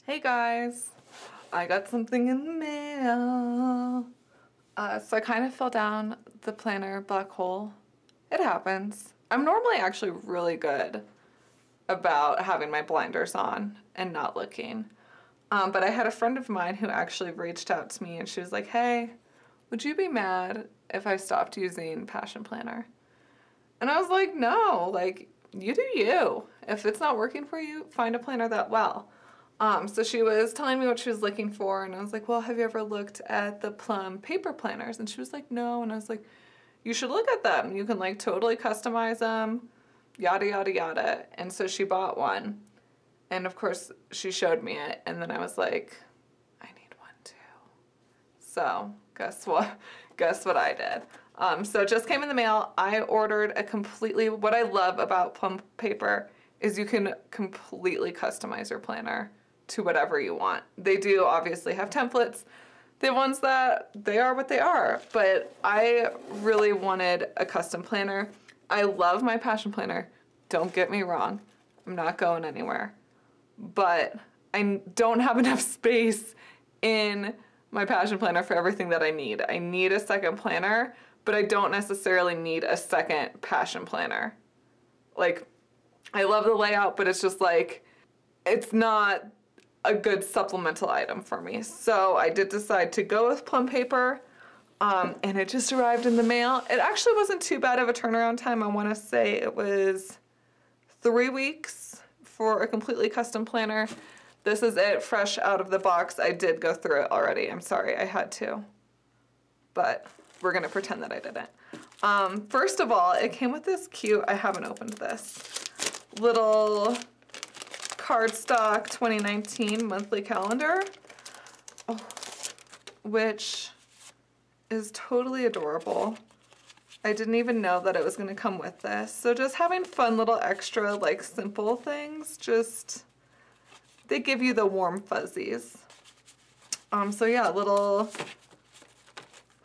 Hey guys, I got something in the mail. So I kind of fell down the planner black hole. It happens. I'm normally actually really good about having my blinders on and not looking. But I had a friend of mine who actually reached out to me and she was like, hey, would you be mad if I stopped using Passion Planner? And I was like, no, like, you do you. If it's not working for you, find a planner that well. So she was telling me what she was looking for, and I was like, well, have you ever looked at the Plum paper planners? And she was like, no. And I was like, you should look at them. You can like totally customize them, yada, yada, yada. And so she bought one. And of course she showed me it. And then I was like, I need one too. So guess what? Guess what I did? So it just came in the mail. I ordered a completely, what I love about Plum paper is you can completely customize your planner to whatever you want. They do obviously have templates. The ones that they are what they are, but I really wanted a custom planner. I love my Passion Planner. Don't get me wrong. I'm not going anywhere, but I don't have enough space in my Passion Planner for everything that I need. I need a second planner, but I don't necessarily need a second Passion Planner. Like, I love the layout, but it's just like, it's not a good supplemental item for me. So I did decide to go with Plum paper, and it just arrived in the mail. It actually wasn't too bad of a turnaround time. I want to say it was 3 weeks for a completely custom planner. This is it, fresh out of the box. I did go through it already. I'm sorry, I had to, but we're gonna pretend that I didn't. First of all, it came with this cute, I haven't opened this, little cardstock 2019 monthly calendar, which is totally adorable. I didn't even know that it was going to come with this. So just having fun little extra like simple things, just they give you the warm fuzzies. So yeah, little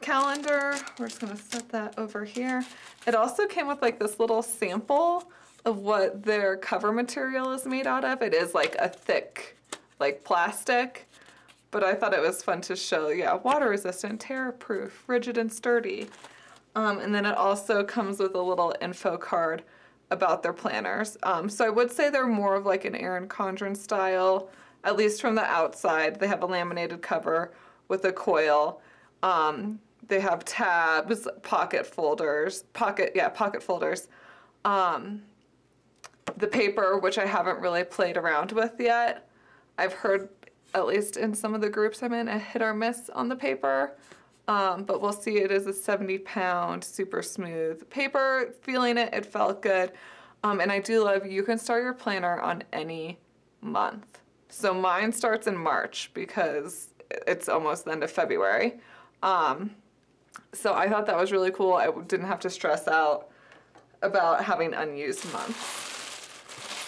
calendar. We're just going to set that over here. It also came with like this little sample of what their cover material is made out of. It is like a thick, like plastic, but I thought it was fun to show. Yeah, water resistant, tear proof, rigid and sturdy. And then it also comes with a little info card about their planners. So I would say they're more of like an Erin Condren style, at least from the outside. They have a laminated cover with a coil. They have tabs, pocket folders. The paper, which I haven't really played around with yet. I've heard, at least in some of the groups I'm in, a hit or miss on the paper. But we'll see. It is a 70-pound, super smooth paper. Feeling it, it felt good. And I do love, you can start your planner on any month. So mine starts in March because it's almost the end of February. So I thought that was really cool. I didn't have to stress out about having unused months.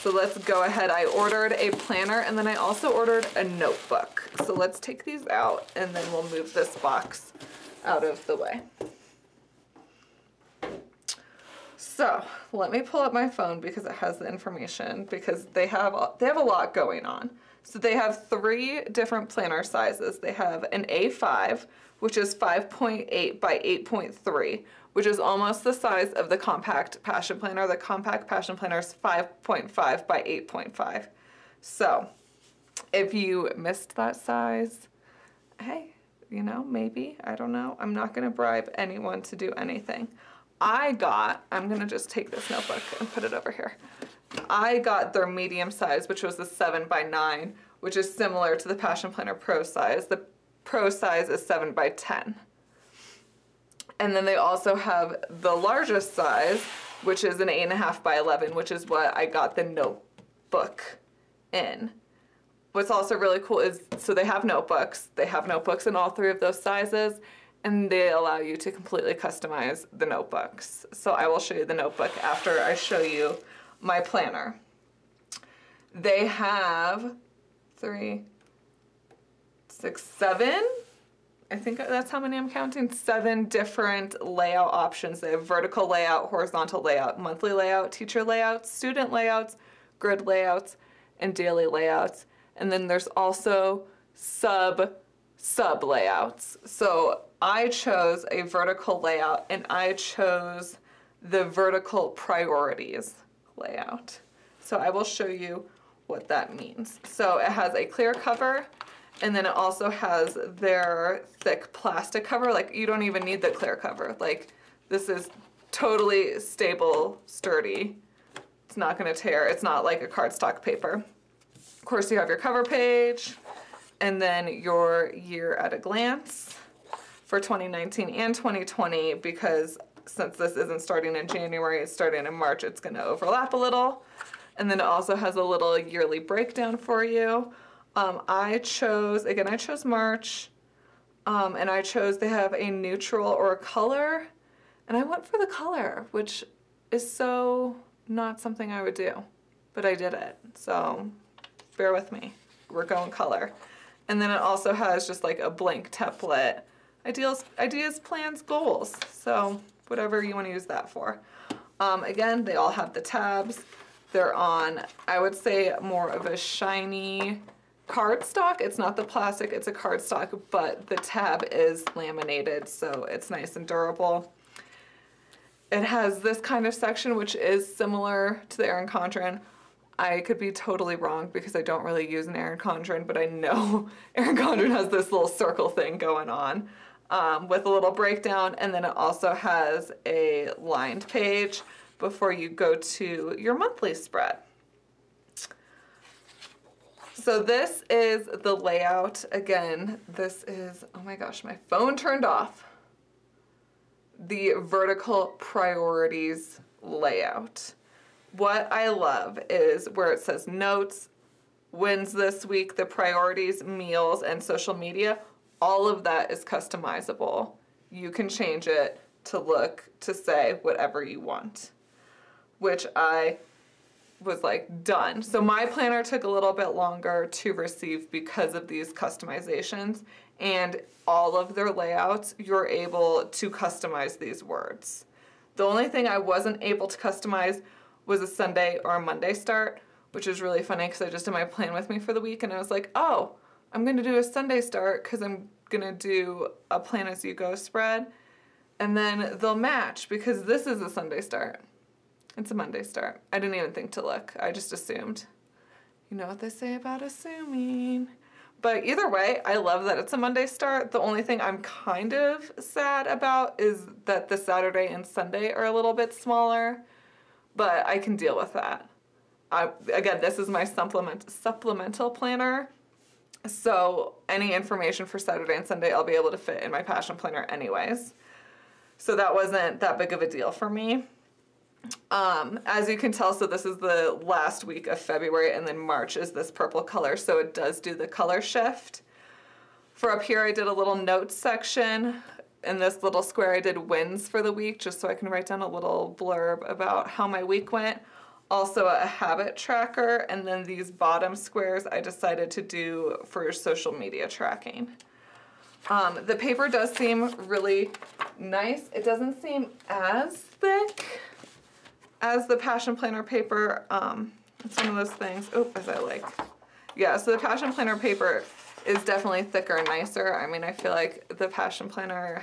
So let's go ahead. I ordered a planner and then I also ordered a notebook. So let's take these out and then we'll move this box out of the way. So let me pull up my phone because it has the information, because they have a lot going on. So they have 3 different planner sizes. They have an A5, which is 5.8 by 8.3, which is almost the size of the compact Passion Planner. The compact Passion Planner is 5.5 by 8.5. So if you missed that size, hey, you know, maybe, I don't know. I'm not gonna bribe anyone to do anything. I'm gonna just take this notebook and put it over here. I got their medium size, which was the 7 by 9, which is similar to the Passion Planner Pro size. The Pro size is 7 by 10. And then they also have the largest size, which is an 8.5 by 11, which is what I got the notebook in. What's also really cool is, so they have notebooks. They have notebooks in all 3 of those sizes, and they allow you to completely customize the notebooks. So I will show you the notebook after I show you my planner. They have 3, 6, 7, I think that's how many I'm counting, 7 different layout options. They have vertical layout, horizontal layout, monthly layout, teacher layouts, student layouts, grid layouts, and daily layouts. And then there's also sub layouts. So I chose a vertical layout, and I chose the vertical priorities layout. So I will show you what that means. So it has a clear cover, and then it also has their thick plastic cover. Like, you don't even need the clear cover. Like, this is totally stable, sturdy. It's not gonna tear. It's not like a cardstock paper. Of course, you have your cover page, and then your year at a glance for 2019 and 2020, because since this isn't starting in January, it's starting in March, it's gonna overlap a little. And then it also has a little yearly breakdown for you. I chose March, and I chose, they have a neutral or a color, and I went for the color, which is so not something I would do, but I did it, so bear with me. We're going color. And then it also has just like a blank template, ideas, plans, goals, so whatever you want to use that for. Again, they all have the tabs. They're on, I would say, more of a shiny cardstock. It's not the plastic, it's a cardstock, but the tab is laminated, so it's nice and durable. It has this kind of section, which is similar to the Erin Condren. I could be totally wrong because I don't really use an Erin Condren, but I know Erin Condren has this little circle thing going on with a little breakdown, and then it also has a lined page before you go to your monthly spread. So this is the layout. Again, this is, oh my gosh, my phone turned off. The vertical priorities layout. What I love is where it says notes, wins this week, the priorities, meals, and social media. All of that is customizable. You can change it to look, to say whatever you want, which I was like, done. So my planner took a little bit longer to receive because of these customizations, and all of their layouts, you're able to customize these words. The only thing I wasn't able to customize was a Sunday or a Monday start, which is really funny because I just did my plan with me for the week, and I was like, oh, I'm gonna do a Sunday start because I'm gonna do a plan as you go spread, and then they'll match because this is a Sunday start. It's a Monday start. I didn't even think to look. I just assumed. You know what they say about assuming. But either way, I love that it's a Monday start. The only thing I'm kind of sad about is that the Saturday and Sunday are a little bit smaller, but I can deal with that. Again, this is my supplemental planner, so any information for Saturday and Sunday I'll be able to fit in my passion planner anyways. So that wasn't that big of a deal for me. As you can tell, so this is the last week of February, and then March is this purple color, so it does do the color shift. For up here, I did a little notes section. In this little square, I did wins for the week, just so I can write down a little blurb about how my week went. Also a habit tracker, and then these bottom squares I decided to do for social media tracking. The paper does seem really nice. It doesn't seem as thick as the Passion Planner paper. It's one of those things, as I like. Yeah, so the Passion Planner paper is definitely thicker and nicer. I mean, I feel like the Passion Planner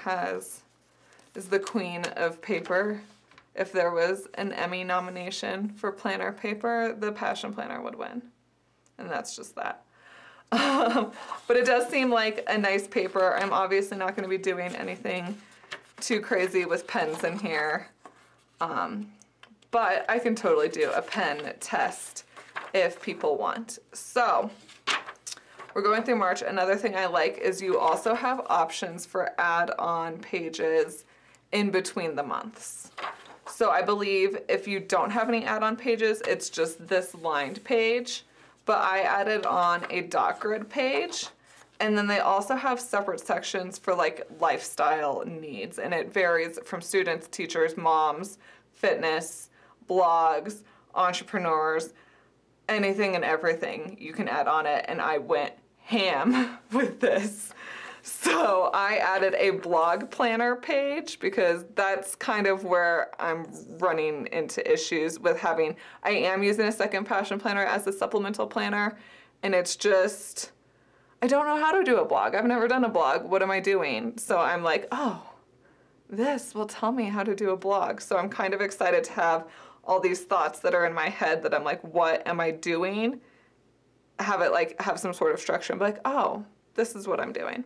is the queen of paper. If there was an Emmy nomination for planner paper, the Passion Planner would win. And that's just that. But it does seem like a nice paper. I'm obviously not going to be doing anything too crazy with pens in here. But I can totally do a pen test if people want. So we're going through March. Another thing I like is you also have options for add-on pages in between the months. So I believe if you don't have any add-on pages, it's just this lined page. But I added on a dot grid page. And then they also have separate sections for like lifestyle needs. And it varies from students, teachers, moms, fitness, blogs, entrepreneurs, anything and everything you can add on it. And I went ham with this. So I added a blog planner page because that's kind of where I'm running into issues with having, I am using a second passion planner as a supplemental planner, And it's just, I don't know how to do a blog. I've never done a blog. What am I doing? So I'm like, oh, this will tell me how to do a blog. So I'm kind of excited to have all these thoughts that are in my head that I'm like, what am I doing? Have it like, have some sort of structure and be like, oh, this is what I'm doing.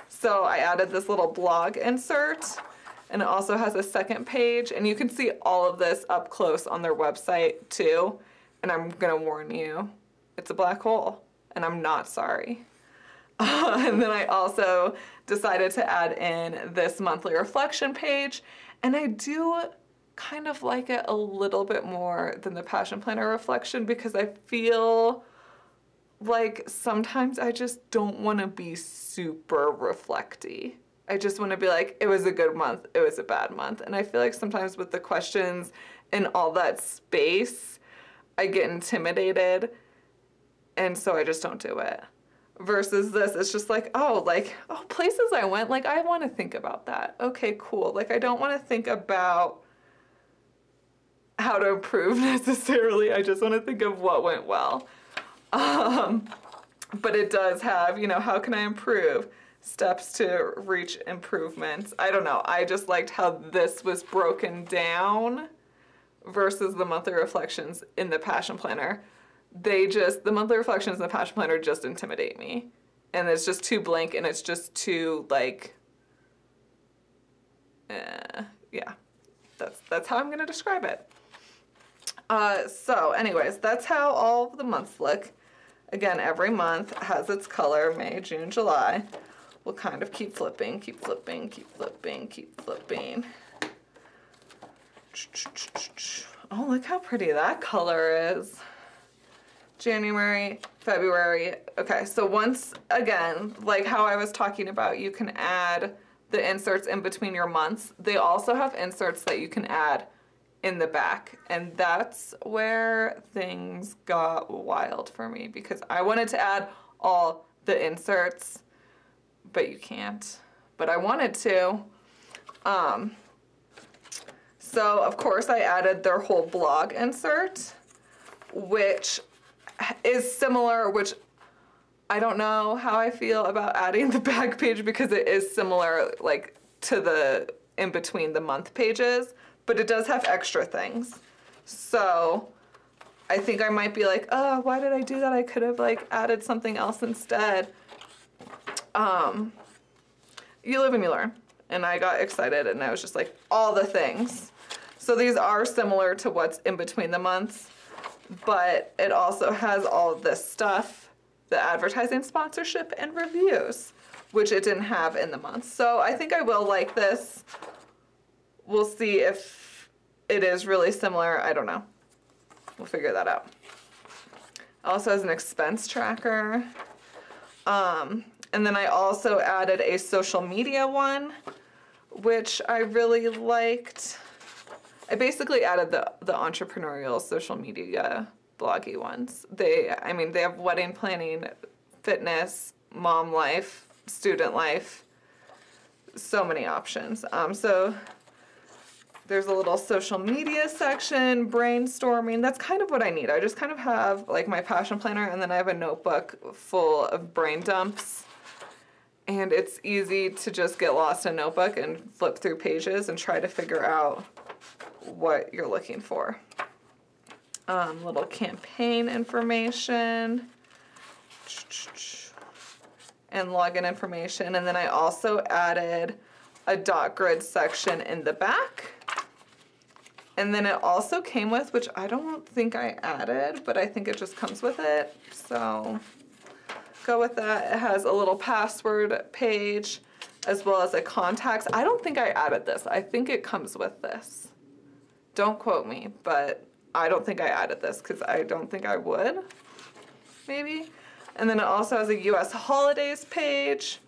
So I added this little blog insert, and it also has a second page, and you can see all of this up close on their website too. And I'm gonna warn you, it's a black hole, and I'm not sorry. And then I also decided to add in this monthly reflection page, and I do kind of like it a little bit more than the Passion Planner reflection because I feel like sometimes I just don't want to be super reflecty. I just want to be like, it was a good month, it was a bad month. And I feel like sometimes with the questions and all that space, I get intimidated, and so I just don't do it. Versus this, it's just like, oh, places I went, like, I want to think about that. Okay, cool. Like, I don't want to think about how to improve necessarily. I just want to think of what went well. But it does have, you know, how can I improve? Steps to reach improvements. I don't know. I just liked how this was broken down versus the monthly reflections in the Passion Planner. The monthly reflections in the Passion Planner just intimidate me. And it's just too blank, and it's just too, like, yeah. That's how I'm going to describe it. So anyways, that's how all of the months look. Again, every month has its color, May, June, July. We'll kind of keep flipping, keep flipping, keep flipping, keep flipping. Oh, look how pretty that color is. January, February. Okay, so once again, like how I was talking about, you can add the inserts in between your months. They also have inserts that you can add in the back, and that's where things got wild for me because I wanted to add all the inserts, but you can't. But I wanted to. So of course I added their whole blog insert, which is similar, which I don't know how I feel about adding the back page because it is similar like to the in between the month pages, but it does have extra things. So I think I might be like, oh, why did I do that? I could have like added something else instead. You live and you learn. And I got excited and I was just like, all the things. So these are similar to what's in between the months, but it also has all of this stuff, the advertising, sponsorship, and reviews, which it didn't have in the months. So I think I will like this. We'll see if it is really similar. I don't know. We'll figure that out. It also has an expense tracker. And then I also added a social media one, which I really liked. I basically added the entrepreneurial social media bloggy ones. They have wedding planning, fitness, mom life, student life, so many options. So there's a little social media section, brainstorming. That's kind of what I need. I just kind of have like my Passion Planner, and then I have a notebook full of brain dumps. And it's easy to just get lost in a notebook and flip through pages and try to figure out what you're looking for. Little campaign information and login information. And then I also added a dot grid section in the back. And then it also came with, which I don't think I added, but I think it just comes with it. So go with that. It has a little password page as well as a contacts. I don't think I added this. I think it comes with this. Don't quote me, but I don't think I added this because I don't think I would, maybe. And then it also has a US holidays page,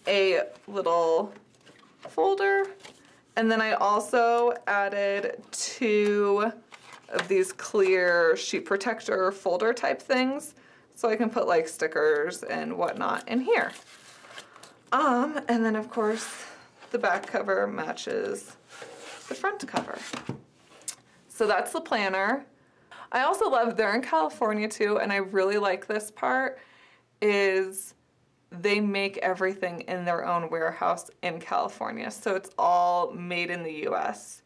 a little folder, and then I also added 2 of these clear sheet protector folder type things so I can put like stickers and whatnot in here. And then of course the back cover matches the front cover. So that's the planner. I also love, they're in California too, and I really like this part, is they make everything in their own warehouse in California. So it's all made in the US.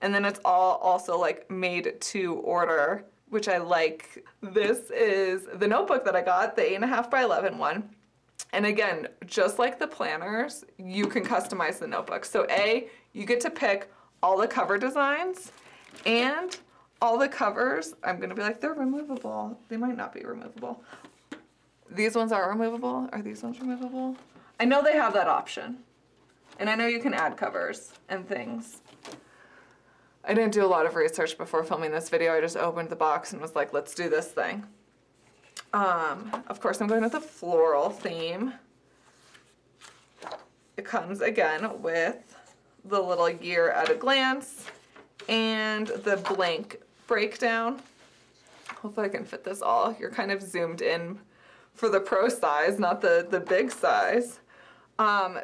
And then it's all also like made to order, which I like. This is the notebook that I got, the 8.5 by 11 one. And again, just like the planners, you can customize the notebook. So you get to pick all the cover designs, and all the covers, I'm gonna be like, they're removable. They might not be removable. These ones are removable. Are these ones removable? I know they have that option. And I know you can add covers and things. I didn't do a lot of research before filming this video. I just opened the box and was like, let's do this thing. Of course, I'm going with a floral theme. It comes again with the little year at a glance and the blank breakdown. Hopefully I can fit this all. You're kind of zoomed in for the pro size, not the big size.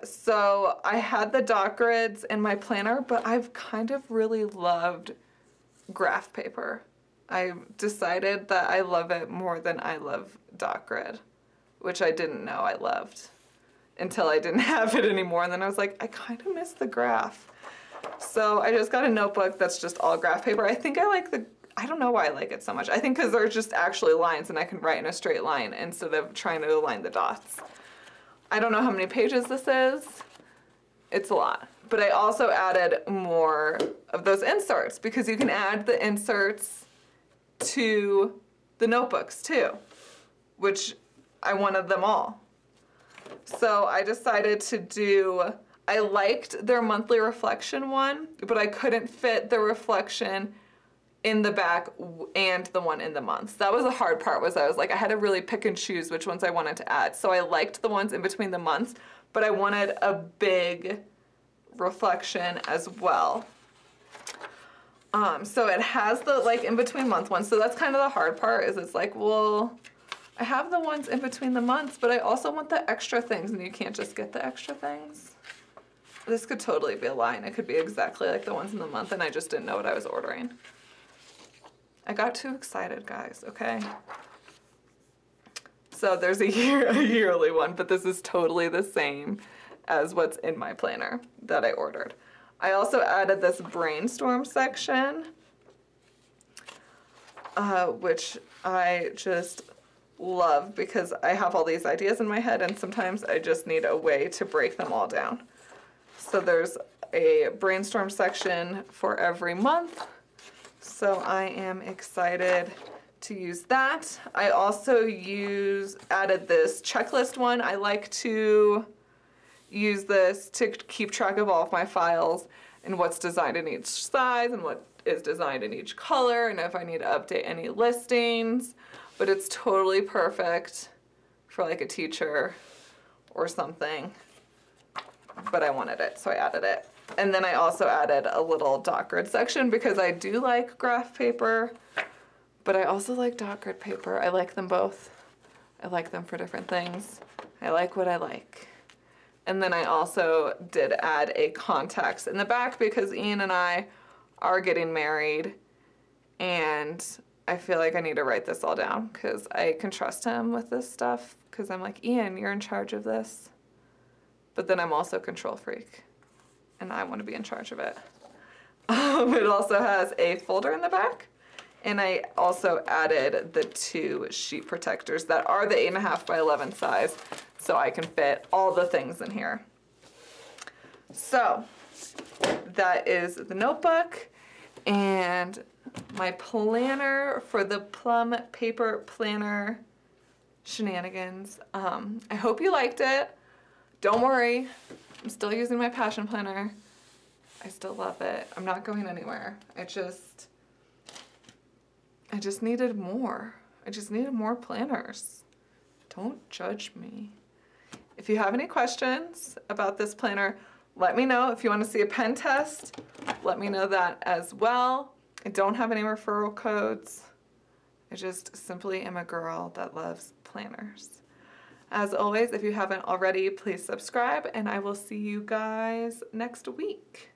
So I had the dot grids in my planner, but I've kind of really loved graph paper. I decided that I love it more than I love dot grid, which I didn't know I loved until I didn't have it anymore. And then I was like, I kind of miss the graph. So I just got a notebook that's just all graph paper. I think I like I don't know why I like it so much. I think because they're just actually lines and I can write in a straight line instead of trying to align the dots. I don't know how many pages this is. It's a lot. But I also added more of those inserts because you can add the inserts to the notebooks too, which I wanted them all. So I decided to do, I liked their monthly reflection one, but I couldn't fit the reflection in the back and the one in the months. That was the hard part, was I was like, I had to really pick and choose which ones I wanted to add. So I liked the ones in between the months, but I wanted a big reflection as well. So it has the like in between month ones. So that's kind of the hard part, is it's like, well, I have the ones in between the months, but I also want the extra things, and you can't just get the extra things. This could totally be a line. It could be exactly like the ones in the month, and I just didn't know what I was ordering. I got too excited, guys, okay? So there's a yearly one, but this is totally the same as what's in my planner that I ordered. I also added this brainstorm section, which I just love because I have all these ideas in my head, and sometimes I just need a way to break them all down. So there's a brainstorm section for every month. So I am excited to use that. I also added this checklist one. I like to use this to keep track of all of my files and what's designed in each size and what is designed in each color, and if I need to update any listings. But it's totally perfect for like a teacher or something. But I wanted it, so I added it. And then I also added a little dot grid section because I do like graph paper, but I also like dot grid paper. I like them both. I like them for different things. I like what I like. And then I also did add a contacts in the back because Ian and I are getting married, and I feel like I need to write this all down because I can trust him with this stuff, because I'm like, Ian, you're in charge of this. But then I'm also a control freak, and I want to be in charge of it. It also has a folder in the back, and I also added the 2 sheet protectors that are the 8.5 by 11 size, so I can fit all the things in here. So that is the notebook and my planner for the Plum paper planner shenanigans. I hope you liked it. Don't worry, I'm still using my passion planner. I still love it. I'm not going anywhere. I just needed more. I just needed more planners. Don't judge me. If you have any questions about this planner, let me know. If you want to see a pen test, let me know that as well. I don't have any referral codes. I just simply am a girl that loves planners. As always, if you haven't already, please subscribe, and I will see you guys next week.